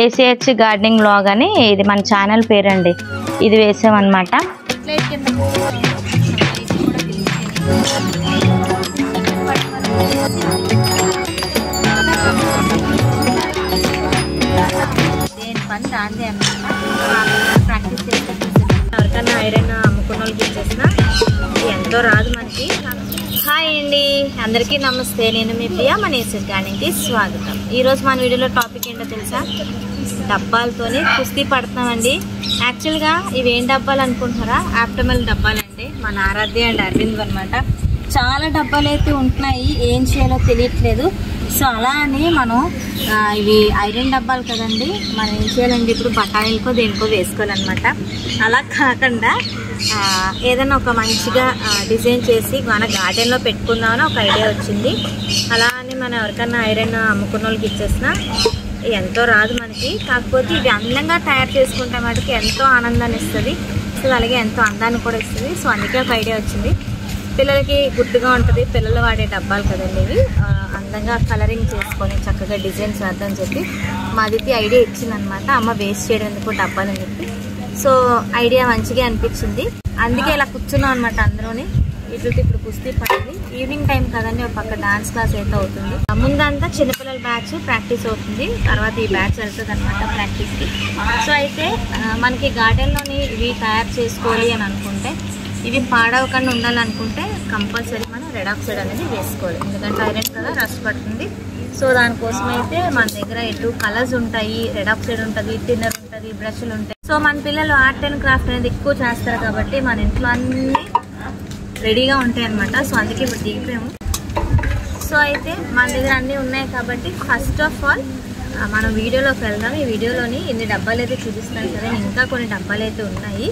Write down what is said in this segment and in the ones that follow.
ACH gardening vlog అని ఇది మన ఛానల్ పేరండి. ఇది వేసామన్నమాట. దేని పని దాందే అన్నమాట. ప్రాక్టీస్ చేస్తే ఎవరికన్నా ఐరన్ అమ్ముకున్న వాళ్ళకి ఇచ్చేసిన ఎంతో రాదు మనకి. హాయ్ అండి, అందరికీ నమస్తే. నేను మీ ప్రియా, మన ACH గార్డెనింగ్కి స్వాగతం. ఈరోజు మన వీడియోలో టాపిక్ ఏంటో తెలుసా? డబ్బాలతోనే కుస్తీ పడుతున్నామండి. యాక్చువల్గా ఇవి ఏం డబ్బాలు అనుకుంటున్నారా? ఆప్టమల్ డబ్బాలండి. మన ఆరాధ్య అండ్ అరవింద్ అనమాట. చాలా డబ్బాలు అయితే ఉంటున్నాయి, ఏం చేయాలో తెలియట్లేదు. సో అలా అని మనం ఇవి ఐరన్ డబ్బాలు కదండి, మనం ఏం చేయాలండి, ఇప్పుడు బఠానీలకో దేనికో వేసుకోవాలన్నమాట. అలా కాకుండా ఏదైనా ఒక మంచిగా డిజైన్ చేసి మన గార్డెన్లో పెట్టుకుందామని ఒక ఐడియా వచ్చింది. అలా అని మనం ఎవరికన్నా ఐరన్ అమ్ముకున్న వాళ్ళకి ఇచ్చేసిన ఎంతో రాదు మనకి. కాకపోతే ఇవి అందంగా తయారు చేసుకుంటే మటుకు ఎంతో ఆనందాన్ని ఇస్తుంది. సో అలాగే ఎంతో అందాన్ని కూడా ఇస్తుంది. సో అందుకే ఒక ఐడియా వచ్చింది. పిల్లలకి గుర్తుగా ఉంటుంది, పిల్లలు వాడే డబ్బాలు కదండి ఇవి. అందంగా కలరింగ్ చేసుకొని చక్కగా డిజైన్స్ వేద్దామని చెప్పి మా అదితి ఐడియా ఇచ్చిందనమాట. అమ్మ వేస్ట్ చేయడం ఎందుకు డబ్బాలని చెప్పి. సో ఐడియా మంచిగా అనిపించింది, అందుకే ఇలా కూర్చున్నాం అనమాట అందరూని. వీటికి ఇప్పుడు కుస్తీ పడింది. ఈవినింగ్ టైం కదండి, ఒక పక్క డాన్స్ క్లాస్ అయితే అవుతుంది. ముందంతా చిన్నపిల్లల బ్యాచ్ ప్రాక్టీస్ అవుతుంది, తర్వాత ఈ బ్యాచ్ వెళ్తుంది అనమాట ప్రాక్టీస్కి. సో అయితే మనకి గార్డెన్లోని ఇవి తయారు చేసుకోవాలి అని అనుకుంటే, ఇవి పాడవకుండా ఉండాలనుకుంటే కంపల్సరీ మనం రెడ్ ఆక్సైడ్ అనేది వేసుకోవాలి. ఎందుకంటే ఐరన్ కదా, రష్ పడుతుంది. సో దానికోసం అయితే మన దగ్గర 2 కలర్స్ ఉంటాయి. రెడ్ ఆక్సైడ్ ఉంటుంది, టిన్నర్ ఉంటుంది, బ్రష్లు ఉంటాయి. సో మన పిల్లలు ఆర్ట్ అండ్ క్రాఫ్ట్ అనేది ఎక్కువ చేస్తారు కాబట్టి మన ఇంట్లో అన్నీ రెడీగా ఉంటాయి అన్నమాట. సో అందుకే ఇప్పుడు దిగిపోయాము. సో అయితే మన దగ్గర అన్నీ ఉన్నాయి కాబట్టి ఫస్ట్ ఆఫ్ ఆల్ మనం వీడియోలోకి వెళ్దాం. ఈ వీడియోలోని ఇన్ని డబ్బాలు అయితే చూపిస్తాను కదా, ఇంకా కొన్ని డబ్బాలు అయితే ఉన్నాయి.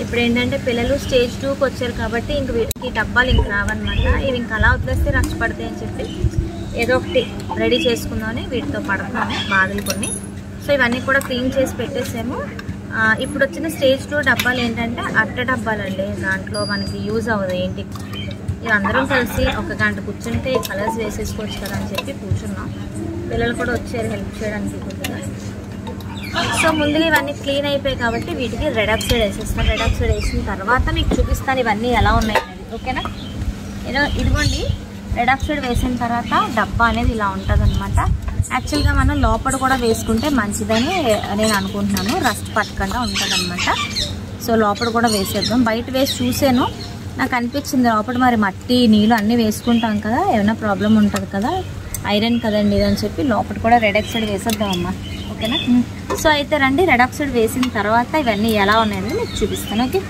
ఇప్పుడు ఏంటంటే పిల్లలు స్టేజ్ 2కి వచ్చారు కాబట్టి ఇంక వీటికి డబ్బాలు ఇంక రావన్నమాట. ఇవి ఇంకా అలా వదిలేస్తే రక్ష పడతాయి అని చెప్పి ఏదో ఒకటి రెడీ చేసుకుందామని వీటితో పడుతున్నాము బాధలు కొన్ని. సో ఇవన్నీ కూడా క్లీన్ చేసి పెట్టేసాము. ఇప్పుడు వచ్చిన స్టేజ్ 2 డబ్బాలు ఏంటంటే అట్ట డబ్బాలండి. దాంట్లో మనకి యూజ్ అవ్వదు ఏంటి, ఇవి అందరం కలిసి ఒక గంట కూర్చుంటే కలర్స్ వేసేసుకోవచ్చు కదా అని చెప్పి కూర్చున్నాం. పిల్లలు కూడా వచ్చారు హెల్ప్ చేయడానికి కొద్దిగా. సో ముందుగా ఇవన్నీ క్లీన్ అయిపోయాయి కాబట్టి వీటికి రెడ్ ఆక్సైడ్ వేసేస్తాను. రెడ్ ఆక్సైడ్ వేసిన తర్వాత మీకు చూపిస్తాను ఇవన్నీ ఎలా ఉన్నాయి అనేది, ఓకేనా? ఇదిగోండి, రెడ్ ఆక్సైడ్ వేసిన తర్వాత డబ్బా అనేది ఇలా ఉంటుంది అనమాట. యాక్చువల్గా మనం లోపల కూడా వేసుకుంటే మంచిదని నేను అనుకుంటున్నాను, రస్ట్ పట్టకుండా ఉంటుంది అనమాట. సో లోపల కూడా వేసేద్దాం. బయట వేసి చూసాను, నాకు అనిపించింది లోపల మరి మట్టి నీళ్ళు అన్నీ వేసుకుంటాం కదా, ఏమైనా ప్రాబ్లం ఉంటుంది కదా, ఐరన్ కదండి ఇది అని చెప్పి లోపల కూడా రెడ్ ఆక్సైడ్ వేసేద్దామమ్మా, ఓకేనా? సో అయితే రండి, రెడ్ ఆక్సైడ్ వేసిన తర్వాత ఇవన్నీ ఎలా ఉన్నాయని మీకు చూపిస్తాను, ఓకే?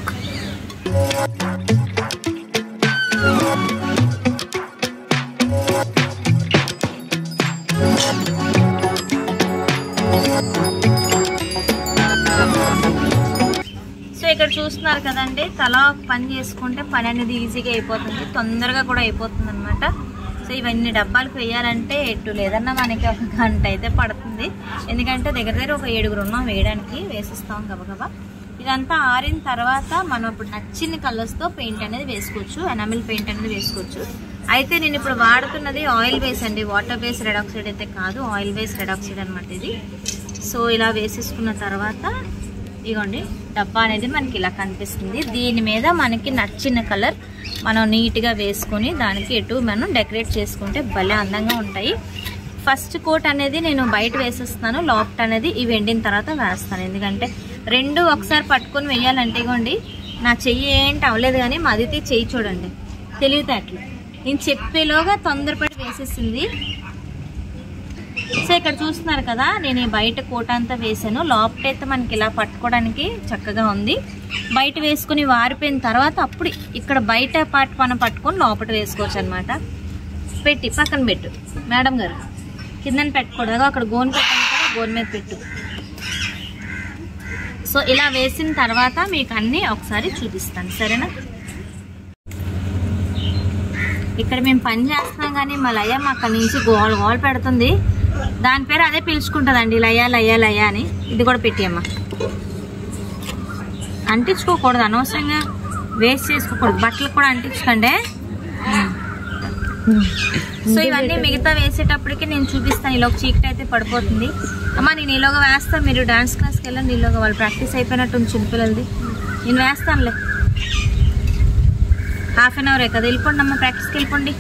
సో ఇక్కడ చూస్తున్నారు కదండి, తలా ఒక పని చేసుకుంటే పని అనేది ఈజీగా అయిపోతుంది, తొందరగా కూడా అయిపోతుంది అనమాట. సో ఇవన్నీ డబ్బాలకు వేయాలంటే ఎటు లేదన్నా మనకి ఒక గంట అయితే పడుతుంది. ఎందుకంటే దగ్గర దగ్గర ఒక 7 ఉన్నాం వేయడానికి, వేసిస్తాం గబగబా. ఇదంతా ఆరిన తర్వాత మనం ఇప్పుడు నచ్చిన కలర్స్తో పెయింట్ అనేది వేసుకోవచ్చు, ఎనామిల్ పెయింట్ అనేది వేసుకోవచ్చు. అయితే నేను ఇప్పుడు వాడుతున్నది ఆయిల్ బేస్ అండి, వాటర్ బేస్ రెడ్ ఆక్సైడ్ అయితే కాదు, ఆయిల్ బేస్ రెడ్ ఆక్సైడ్ అనమాట ఇది. సో ఇలా వేసేసుకున్న తర్వాత ఇదిగోండి డబ్బా అనేది మనకి ఇలా కనిపిస్తుంది. దీని మీద మనకి నచ్చిన కలర్ మనం నీట్గా వేసుకొని దానికి ఎటు మనం డెకరేట్ చేసుకుంటే భలే అందంగా ఉంటాయి. ఫస్ట్ కోట్ అనేది నేను బయట వేసేస్తున్నాను, లోపట్ అనేది ఇవి ఎండిన తర్వాత వేస్తాను. ఎందుకంటే 2 ఒకసారి పట్టుకొని వేయాలంటే ఇగోండి నా చెయ్యి ఏంటి అవ్వలేదు, కానీ మా అదితి చెయ్యి చూడండి తెలివితేటలు. నేను చెప్పేలోగా తొందరపడి వేసేసింది. సో ఇక్కడ చూస్తున్నారు కదా, నేను బయట కోట అంతా వేసాను, లోపట అయితే మనకి ఇలా పట్టుకోవడానికి చక్కగా ఉంది. బయట వేసుకుని వారిపోయిన తర్వాత అప్పుడు ఇక్కడ బయట పార్ట్ మనం పట్టుకొని లోపల వేసుకోవచ్చు అనమాట. పెట్టి పక్కన పెట్టు మేడం గారు, కిందని పెట్టకూడదు, అక్కడ గోన్ పెట్టాను కదా, గోన్ మీద పెట్టు. సో ఇలా వేసిన తర్వాత మీకు అన్నీ ఒకసారి చూపిస్తాను, సరేనా? ఇక్కడ మేము పని చేస్తున్నాం కానీ మా లయ అక్కడి నుంచి గోల్ గోల్ పెడుతుంది. దాని పేరు అదే పిలుచుకుంటుందండి, లయ లయ లయ అని. ఇది కూడా పెట్టియమ్మా, అంటించుకోకూడదు, అనవసరంగా వేస్ట్ చేసుకోకూడదు. బట్టలకు కూడా అంటించుకోండి, సో ఇవన్నీ మిగతా వేసేటప్పటికి నేను చూపిస్తాను. ఈలోగా చీకటి అయితే పడిపోతుంది. అమ్మ నేను ఈలోగా వేస్తాను, మీరు డాన్స్ క్లాస్కి వెళ్ళండి. ఈలోగా వాళ్ళు ప్రాక్టీస్ అయిపోయినట్టు చిన్నపిల్లలది. నేను వేస్తానులే, హాఫ్ అన్ అవరే కదా. వెళ్ళిపోండి అమ్మ, ప్రాక్టీస్కి వెళ్ళిపోండి.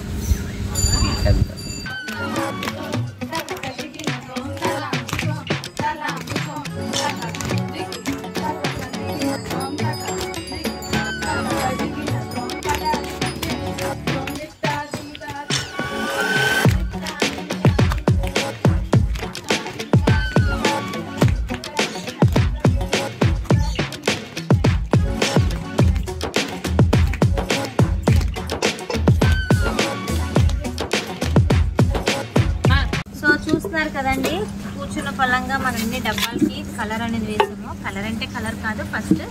చూస్తున్నారు కదండి, కూర్చున్న పలంగా మనం అన్ని డబ్బాలకి కలర్ అనేది వేసాము. కలర్ అంటే కలర్ కాదు, ఫస్ట్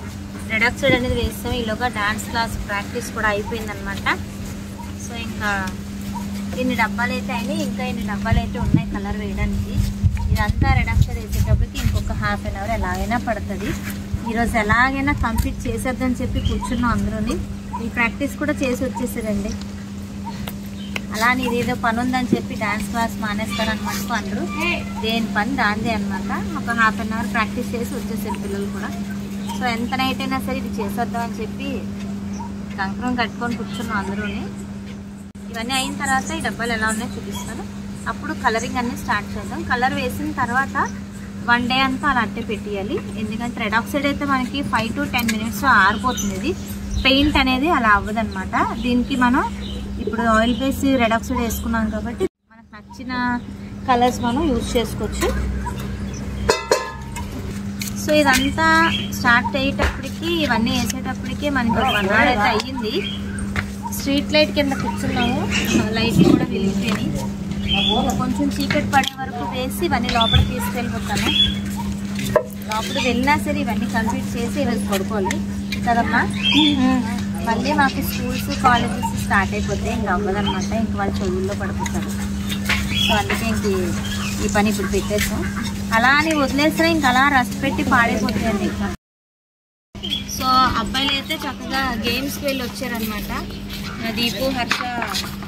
రెడ్ ఆక్సైడ్ అనేది వేస్తాము. ఈలోగా డాన్స్ క్లాస్ ప్రాక్టీస్ కూడా అయిపోయిందనమాట. సో ఇంకా ఇన్ని డబ్బాలు అయితే అయినాయి, ఇంకా ఇన్ని డబ్బాలు అయితే ఉన్నాయి కలర్ వేయడానికి. ఇదంతా రెడ్ ఆక్సైడ్ వేసేటప్పటికి ఇంకొక హాఫ్ అన్ అవర్ ఎలాగైనా పడుతుంది. ఈరోజు ఎలాగైనా కంప్లీట్ చేసేద్దని చెప్పి కూర్చున్నాం అందరూని. ఈ ప్రాక్టీస్ కూడా చేసి వచ్చేసారండి. అలా ఇదేదో పని ఉందని చెప్పి డాన్స్ క్లాస్ మానేస్తారనమాట అందరూ. దేని పని దాందే అనమాట. ఒక హాఫ్ అన్ అవర్ ప్రాక్టీస్ చేసి వచ్చేసారు పిల్లలు కూడా. సో ఎంత నైట్ అయినా సరే ఇది చేసేద్దాం అని చెప్పి కంకణం కట్టుకొని కూర్చున్నాం అందరూని. ఇవన్నీ అయిన తర్వాత ఈ డబ్బాలు ఎలా ఉన్నాయో చూపిస్తాను. అప్పుడు కలరింగ్ అన్నీ స్టార్ట్ చేద్దాం. కలర్ వేసిన తర్వాత 1 డే అంతా అలా అట్టే పెట్టేయాలి. ఎందుకంటే రెడ్ ఆక్సైడ్ అయితే మనకి 5 to 10 minutes ఆరిపోతుంది. ఇది పెయింట్ అనేది అలా అవ్వదన్నమాట. దీనికి మనం ఇప్పుడు ఆయిల్ బేస్ రెడ్ ఆక్సైడ్ వేసుకున్నాం కాబట్టి మనకు నచ్చిన కలర్స్ మనం యూజ్ చేసుకోవచ్చు. సో ఇదంతా స్టార్ట్ అయ్యేటప్పటికి ఇవన్నీ వేసేటప్పటికి మనకి 1 hour అయితే అయ్యింది. స్ట్రీట్ లైట్ కింద కూర్చున్నాము, లైట్లు కూడా వెలిగిపోయినాయి. కొంచెం చీకటి పడే వరకు వేసి ఇవన్నీ లోపలికి తీసుకెళ్ళిపోతాను. లోపలికి వెళ్ళినా సరే ఇవన్నీ కంప్లీట్ చేసి ఈరోజు పడుకోవాలి కదమ్మా. మళ్ళీ మాకు స్కూల్స్ కాలేజెస్ స్టార్ట్ అయిపోతే ఇంకా అవ్వదనమాట. ఇంక వాళ్ళు చదువుల్లో పడిపోతారు. సో అందుకే ఇంక ఈ పని ఇప్పుడు పెట్టేసాం. అలా అని వదిలేసినా ఇంక అలా రస పెట్టి పాడైపోతాయండి ఇంకా. సో అబ్బాయిలు అయితే చక్కగా గేమ్స్కి వెళ్ళి వచ్చారనమాట. దీపు హర్ష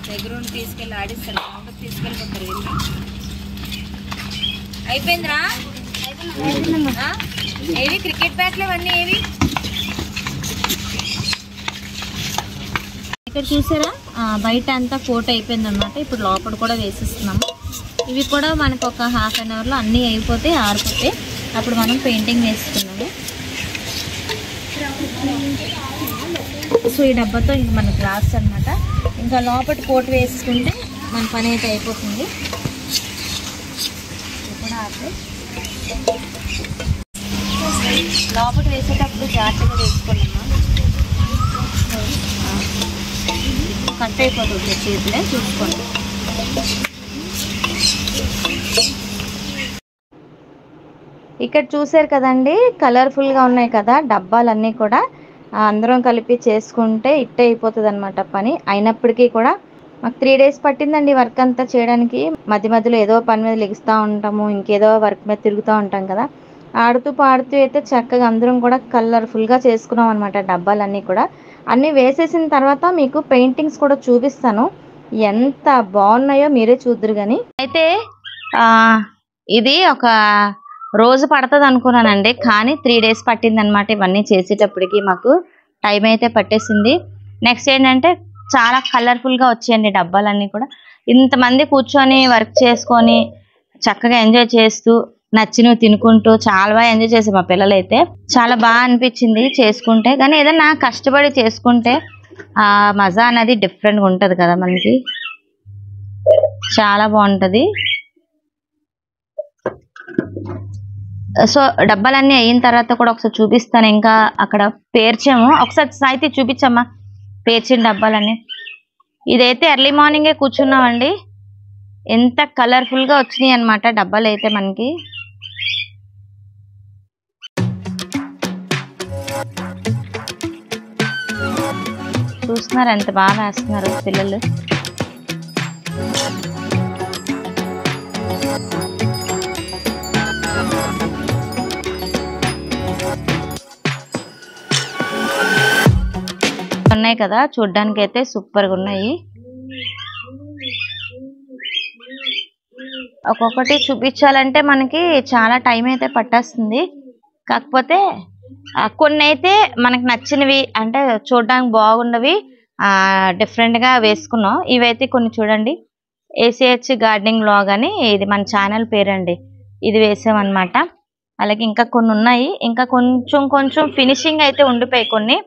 దగ్గర తీసుకెళ్ళి ఆడిస్తారు, లోపలికి తీసుకెళ్ళిపోతారు వెళ్ళి. అయిపోయిందిరా? ఏవి క్రికెట్ బ్యాట్లు ఇవన్నీ ఏవి? ఇక్కడ చూసారా బయట అంతా కోట్ అయిపోయింది అనమాట. ఇప్పుడు లోపల కూడా వేసిస్తున్నాము. ఇవి కూడా మనకు ఒక హాఫ్ అన్ అవర్లో అన్నీ అయిపోతే ఆరిపోతే అప్పుడు మనం పెయింటింగ్ వేసుకున్నాము. సో ఈ డబ్బాతో ఇంక మన గ్లాస్ అనమాట. ఇంకా లోపల కోట్ వేసుకుంటే మన పని అయితే అయిపోతుంది. కూడా ఆపే లోపల వేసేటప్పుడు జాగ్రత్తగా వేసుకున్నాము. కట్ అయిపోతుంది చేతులే, చూసుకోండి. ఇక్కడ చూసారు కదండి, కలర్ఫుల్గా ఉన్నాయి కదా డబ్బాలన్నీ కూడా. అందరం కలిపి చేసుకుంటే ఇట్టే అయిపోతుంది అనమాట పని. అయినప్పటికీ కూడా మాకు 3 days పట్టిందండి వర్క్ అంతా చేయడానికి. మధ్య మధ్యలో ఏదో పని మీద లెగుస్తూ ఉంటాము, ఇంకేదో వర్క్ మీద తిరుగుతూ ఉంటాం కదా. ఆడుతూ పాడుతూ అయితే చక్కగా అందరం కూడా కలర్ఫుల్గా చేసుకున్నాం అనమాట డబ్బాలన్నీ కూడా. అన్నీ వేసేసిన తర్వాత మీకు పెయింటింగ్స్ కూడా చూపిస్తాను, ఎంత బాగున్నాయో మీరే చూద్దరు. కానీ అయితే ఇది ఒక రోజు పడుతుంది అనుకున్నానండి, కానీ 3 days పట్టిందనమాట ఇవన్నీ చేసేటప్పటికి. మాకు టైం అయితే పట్టేసింది. నెక్స్ట్ ఏంటంటే చాలా కలర్ఫుల్గా వచ్చాయండి డబ్బాలన్నీ కూడా. ఇంతమంది కూర్చొని వర్క్ చేసుకొని చక్కగా ఎంజాయ్ చేస్తూ నచ్చినవి తినుకుంటూ చాలా బాగా ఎంజాయ్ చేసాం. మా పిల్లలు అయితే చాలా బాగా అనిపించింది చేసుకుంటే. కానీ ఏదన్నా కష్టపడి చేసుకుంటే ఆ మజా అనేది డిఫరెంట్గా ఉంటుంది కదా మనకి, చాలా బాగుంటుంది. సో డబ్బాలన్నీ అయిన తర్వాత కూడా ఒకసారి చూపిస్తాను. ఇంకా అక్కడ పేర్చాము, ఒకసారి సాయితీ చూపించమ్మా పేర్చిన డబ్బాలన్నీ. ఇదైతే ఎర్లీ మార్నింగే కూర్చున్నామండి, ఎంత కలర్ఫుల్గా వచ్చినాయి అనమాట డబ్బాలు అయితే మనకి. చూస్తున్నారు ఎంత బాగా వేస్తున్నారు పిల్లలు. ఉన్నాయి కదా చూడ్డానికి అయితే సూపర్గా ఉన్నాయి. ఒక్కొక్కటి చూపించాలంటే మనకి చాలా టైం అయితే పట్టేస్తుంది. కాకపోతే కొన్ని అయితే మనకు నచ్చినవి అంటే చూడడానికి బాగున్నవి డిఫరెంట్గా వేసుకున్నాం. ఇవైతే కొన్ని చూడండి, ఏసీహెచ్ గార్డెనింగ్ వ్లాగ్ అని ఇది మన ఛానల్ పేరండి. ఇది వేసామన్నమాట. అలాగే ఇంకా కొన్ని ఉన్నాయి. ఇంకా కొంచెం ఫినిషింగ్ అయితే ఉండిపోయి కొన్ని.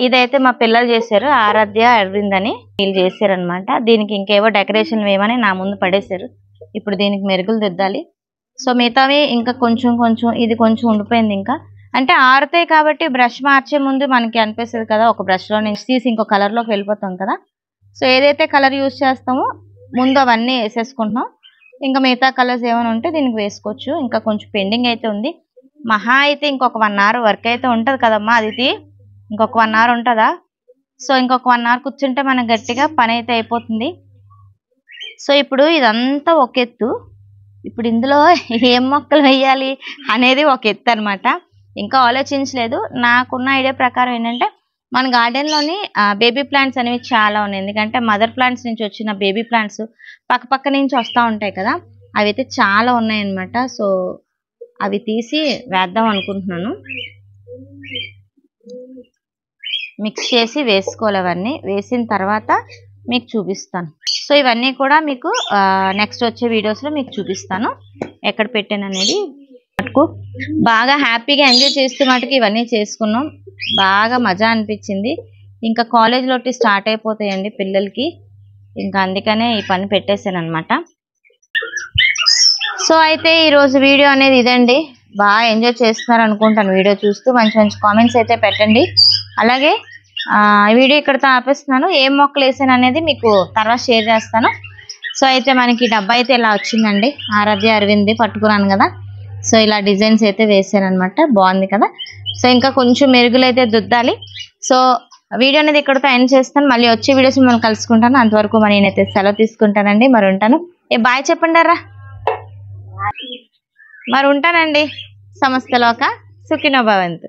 ఇదైతే మా పిల్లలు చేశారు, ఆరాధ్య అరవింద్ అని వీళ్ళు చేశారనమాట. దీనికి ఇంకేవో డెకరేషన్ వేయమని నా ముందు పడేశారు. ఇప్పుడు దీనికి మెరుగులు దిద్దాలి. సో మిగతావి ఇంకా కొంచెం ఇది కొంచెం ఉండిపోయింది. ఇంకా అంటే ఆరుతాయి కాబట్టి బ్రష్ మార్చే ముందు మనకి అనిపిస్తుంది కదా, ఒక బ్రష్లో నుంచి తీసి ఇంకో కలర్లోకి వెళ్ళిపోతాం కదా. సో ఏదైతే కలర్ యూజ్ చేస్తామో ముందు అవన్నీ వేసేసుకుంటున్నాం. ఇంకా మిగతా కలర్స్ ఏమైనా ఉంటే దీనికి వేసుకోవచ్చు. ఇంకా కొంచెం పెండింగ్ అయితే ఉంది. మహా అయితే ఇంకొక 1 hour వర్క్ అయితే ఉంటుంది కదమ్మా. అది ఇంకొక 1 hour ఉంటుందా? సో ఇంకొక 1 hour కూర్చుంటే మనకు గట్టిగా పని అయితే అయిపోతుంది. సో ఇప్పుడు ఇదంతా ఒక ఎత్తు. ఇప్పుడు ఇందులో ఏం మొక్కలు వేయాలి అనేది ఒక ఎత్తు అనమాట. ఇంకా ఆలోచించలేదు. నాకున్న ఐడియా ప్రకారం ఏంటంటే మన గార్డెన్లోని బేబీ ప్లాంట్స్ అనేవి చాలా ఉన్నాయి. ఎందుకంటే మదర్ ప్లాంట్స్ నుంచి వచ్చిన బేబీ ప్లాంట్స్ పక్క నుంచి వస్తూ ఉంటాయి కదా, అవి అయితే చాలా ఉన్నాయన్నమాట. సో అవి తీసి వేద్దాం అనుకుంటున్నాను. మిక్స్ చేసి వేసుకోవాలి. అవన్నీ వేసిన తర్వాత మీకు చూపిస్తాను. సో ఇవన్నీ కూడా మీకు నెక్స్ట్ వచ్చే వీడియోస్లో మీకు చూపిస్తాను ఎక్కడ పెట్టాను అనేది. మటుకు బాగా హ్యాపీగా ఎంజాయ్ చేస్తూ మటుకు ఇవన్నీ చేసుకున్నాం. బాగా మజా అనిపించింది. ఇంకా కాలేజ్లో స్టార్ట్ అయిపోతాయండి పిల్లలకి. ఇంకా అందుకనే ఈ పని పెట్టేశాను అనమాట. సో అయితే ఈరోజు వీడియో అనేది ఇదండి. బాగా ఎంజాయ్ చేస్తున్నారు అనుకుంటాను వీడియో చూస్తూ. మంచి కామెంట్స్ అయితే పెట్టండి. అలాగే ఈ వీడియో ఇక్కడితో ఆపేస్తున్నాను. ఏం మొక్కలు వేసాను అనేది మీకు తర్వాత షేర్ చేస్తాను. సో అయితే మనకి డబ్బా అయితే ఇలా వచ్చిందండి. ఆరాధ్య అరవింద్ పట్టుకున్నాను కదా. సో ఇలా డిజైన్స్ అయితే వేసాను అనమాట. బాగుంది కదా. సో ఇంకా కొంచెం మెరుగులు అయితే దిద్దాలి. సో వీడియో అనేది ఇక్కడితో ఎండ్ చేస్తాను. మళ్ళీ వచ్చే వీడియోస్ మిమ్మల్ని కలుసుకుంటాను. అంతవరకు మరి నేనైతే సెలవు తీసుకుంటానండి. మరి ఉంటాను. బాయ్ చెప్పండారా. మరి ఉంటానండి. సమస్తలోక సుఖినో భవంతు.